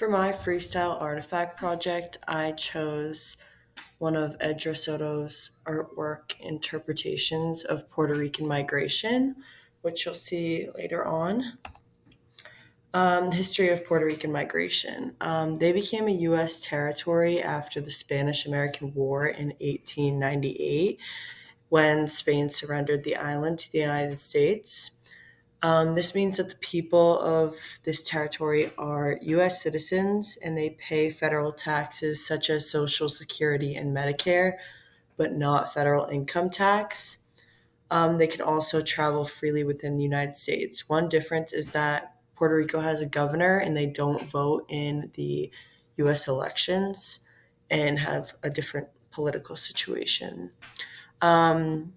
For my freestyle artifact project, I chose one of Edra Soto's artwork interpretations of Puerto Rican migration, which you'll see later on. The history of Puerto Rican migration. They became a U.S. territory after the Spanish American War in 1898 when Spain surrendered the island to the United States. This means that the people of this territory are U.S. citizens and they pay federal taxes such as Social Security and Medicare, but not federal income tax. They can also travel freely within the United States. One difference is that Puerto Rico has a governor and they don't vote in the U.S. elections and have a different political situation. Um,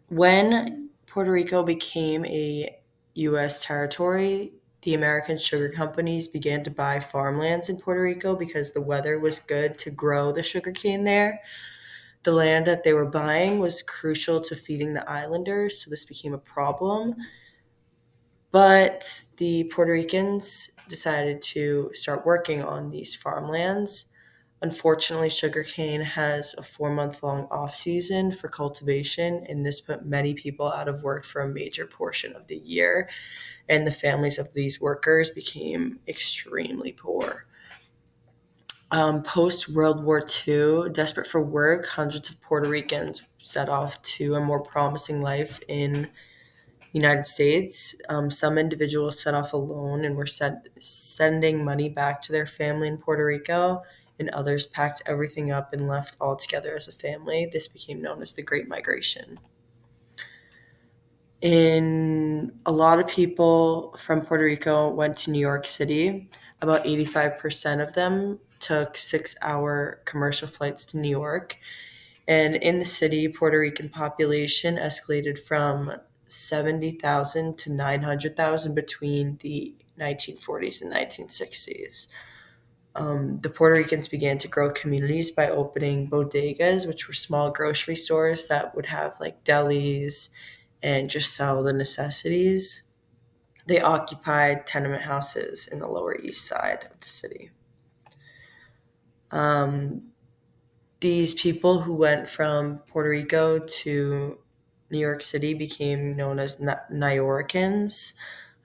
when Puerto Rico became a U.S. territory, the American sugar companies began to buy farmlands in Puerto Rico because the weather was good to grow the sugarcane there. The land that they were buying was crucial to feeding the islanders, so this became a problem. But the Puerto Ricans decided to start working on these farmlands. Unfortunately, sugarcane has a 4 month long off season for cultivation, and this put many people out of work for a major portion of the year. And the families of these workers became extremely poor. Post World War II, desperate for work, hundreds of Puerto Ricans set off to a more promising life in United States. Some individuals set off alone and were sending money back to their family in Puerto Rico, and others packed everything up and left all together as a family. This became known as the Great Migration. In a lot of people from Puerto Rico went to New York City. About 85% of them took 6 hour commercial flights to New York. And in the city, Puerto Rican population escalated from 70,000 to 900,000 between the 1940s and 1960s. The Puerto Ricans began to grow communities by opening bodegas, which were small grocery stores that would have like delis and just sell the necessities. They occupied tenement houses in the Lower East Side of the city. Um, These people who went from Puerto Rico to New York City became known as Nuyorican.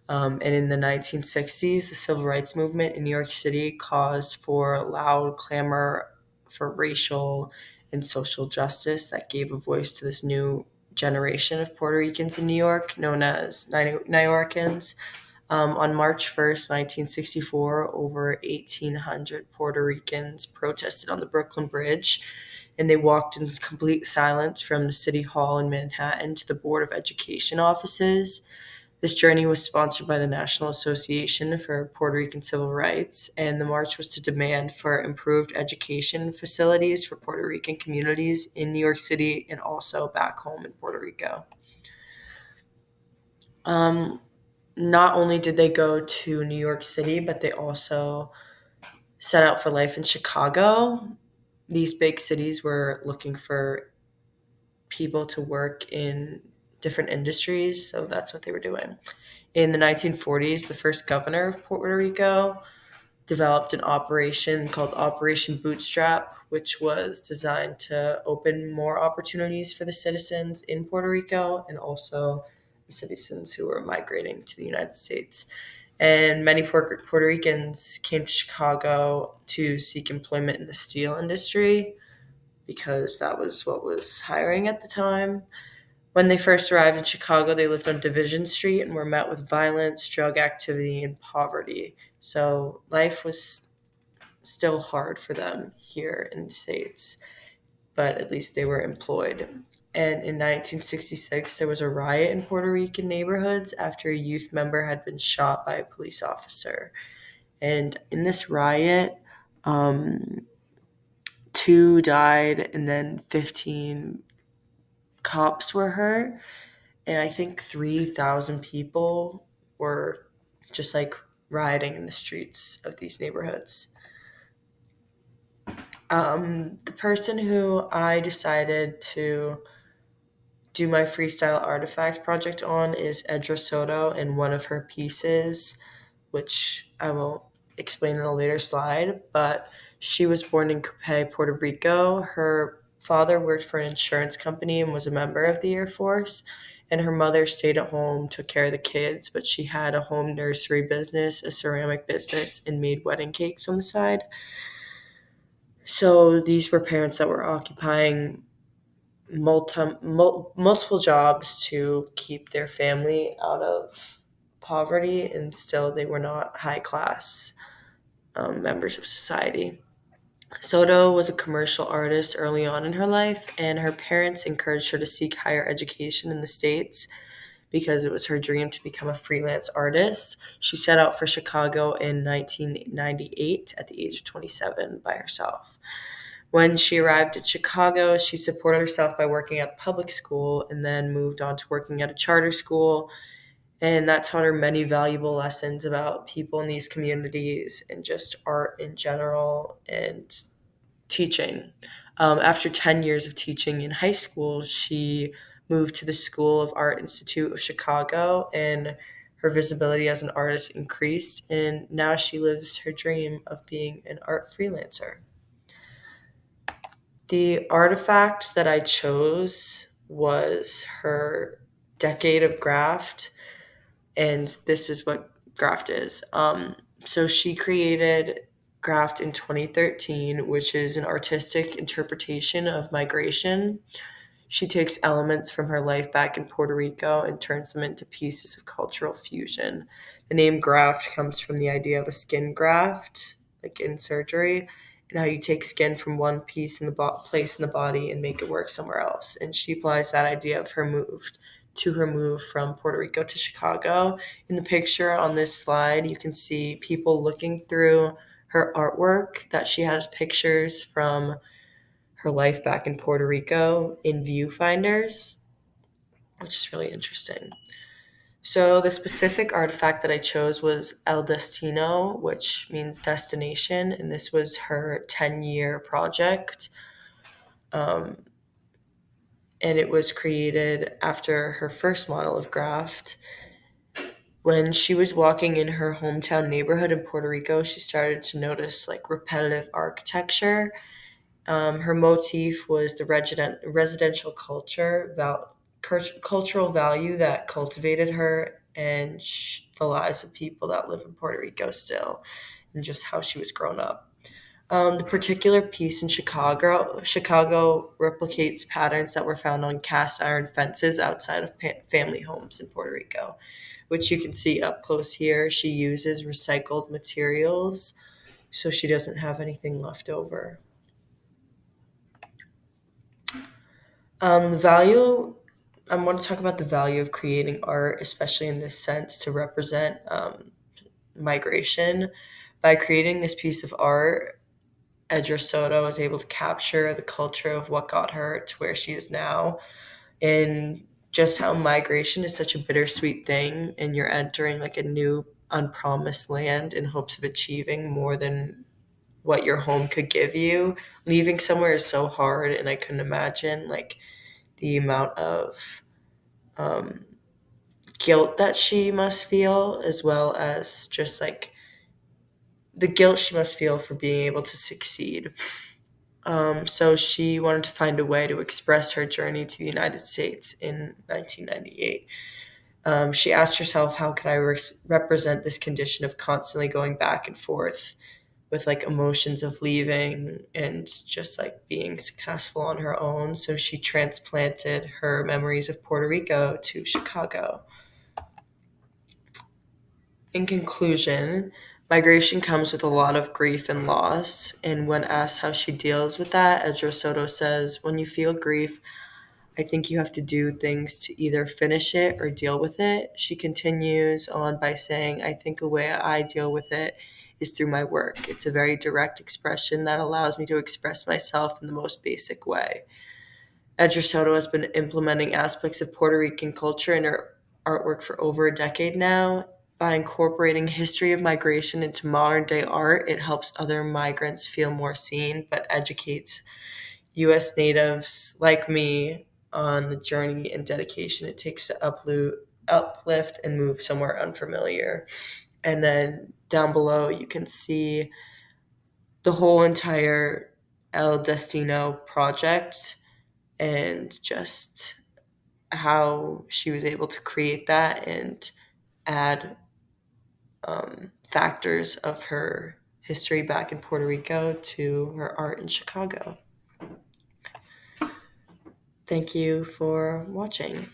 And in the 1960s, the civil rights movement in New York City caused for loud clamor for racial and social justice that gave a voice to this new generation of Puerto Ricans in New York, known as Nuyorican. On March 1st, 1964, over 1,800 Puerto Ricans protested on the Brooklyn Bridge, and they walked in complete silence from the City Hall in Manhattan to the Board of Education offices. This journey was sponsored by the National Association for Puerto Rican Civil Rights, and the march was to demand for improved education facilities for Puerto Rican communities in New York City and also back home in Puerto Rico. Um, Not only did they go to New York City, but they also set out for life in Chicago. These big cities were looking for people to work in different industries, so that's what they were doing. In the 1940s, the first governor of Puerto Rico developed an operation called Operation Bootstrap, which was designed to open more opportunities for the citizens in Puerto Rico and also the citizens who were migrating to the United States. And many Puerto Ricans came to Chicago to seek employment in the steel industry because that was what was hiring at the time. When they first arrived in Chicago, they lived on Division Street and were met with violence, drug activity, and poverty. So life was still hard for them here in the States, but at least they were employed. And in 1966, there was a riot in Puerto Rican neighborhoods after a youth member had been shot by a police officer. And in this riot, um, two died and then 15 cops were hurt. And I think 3,000 people were just like rioting in the streets of these neighborhoods. The person who I decided to do my freestyle artifact project on is Edra Soto, and one of her pieces, which I will explain in a later slide, but she was born in Coupé, Puerto Rico. Her father worked for an insurance company and was a member of the Air Force, and her mother stayed at home, took care of the kids, but she had a home nursery business, a ceramic business, and made wedding cakes on the side. So these were parents that were occupying multiple jobs to keep their family out of poverty, and still they were not high class members of society. Soto was a commercial artist early on in her life, and her parents encouraged her to seek higher education in the States because it was her dream to become a freelance artist. She set out for Chicago in 1998 at the age of 27 by herself. When she arrived at Chicago, she supported herself by working at public school and then moved on to working at a charter school. And that taught her many valuable lessons about people in these communities and just art in general and teaching. After 10 years of teaching in high school, she moved to the School of Art Institute of Chicago, and her visibility as an artist increased. And now she lives her dream of being an art freelancer. The artifact that I chose was her decade of graft, and this is what graft is. So she created graft in 2013, which is an artistic interpretation of migration. She takes elements from her life back in Puerto Rico and turns them into pieces of cultural fusion. The name graft comes from the idea of a skin graft, like in surgery, and how you take skin from one piece in the place in the body and make it work somewhere else. And she applies that idea of her move from Puerto Rico to Chicago. In the picture on this slide, you can see people looking through her artwork that she has pictures from her life back in Puerto Rico in viewfinders, which is really interesting. So the specific artifact that I chose was El Destino, which means destination, and this was her 10-year project. Um, and it was created after her first model of graft. When she was walking in her hometown neighborhood in Puerto Rico, she started to notice like repetitive architecture. Her motif was the residential cultural value that cultivated her and the lives of people that live in Puerto Rico still, and just how she was grown up. The particular piece in Chicago replicates patterns that were found on cast iron fences outside of family homes in Puerto Rico, which you can see up close here. She uses recycled materials, so she doesn't have anything left over. The value, I want to talk about the value of creating art, especially in this sense to represent migration. By creating this piece of art, Edra Soto was able to capture the culture of what got her to where she is now, and just how migration is such a bittersweet thing, and you're entering like a new, unpromised land in hopes of achieving more than what your home could give you. Leaving somewhere is so hard, and I couldn't imagine like the amount of um, guilt that she must feel, as well as just like the guilt she must feel for being able to succeed. So she wanted to find a way to express her journey to the United States in 1998. She asked herself, how can I represent this condition of constantly going back and forth with like emotions of leaving and just like being successful on her own? So she transplanted her memories of Puerto Rico to Chicago. In conclusion, migration comes with a lot of grief and loss. And when asked how she deals with that, Edra Soto says, when you feel grief, I think you have to do things to either finish it or deal with it. She continues on by saying, I think a way I deal with it is through my work. It's a very direct expression that allows me to express myself in the most basic way. Edra Soto has been implementing aspects of Puerto Rican culture in her artwork for over a decade now. By incorporating history of migration into modern day art, it helps other migrants feel more seen, but educates U.S. natives like me on the journey and dedication it takes to uplift and move somewhere unfamiliar. And then down below, you can see the whole entire El Destino project and just how she was able to create that and add factors of her history back in Puerto Rico to her art in Chicago. Thank you for watching.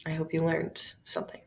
I hope you learned something.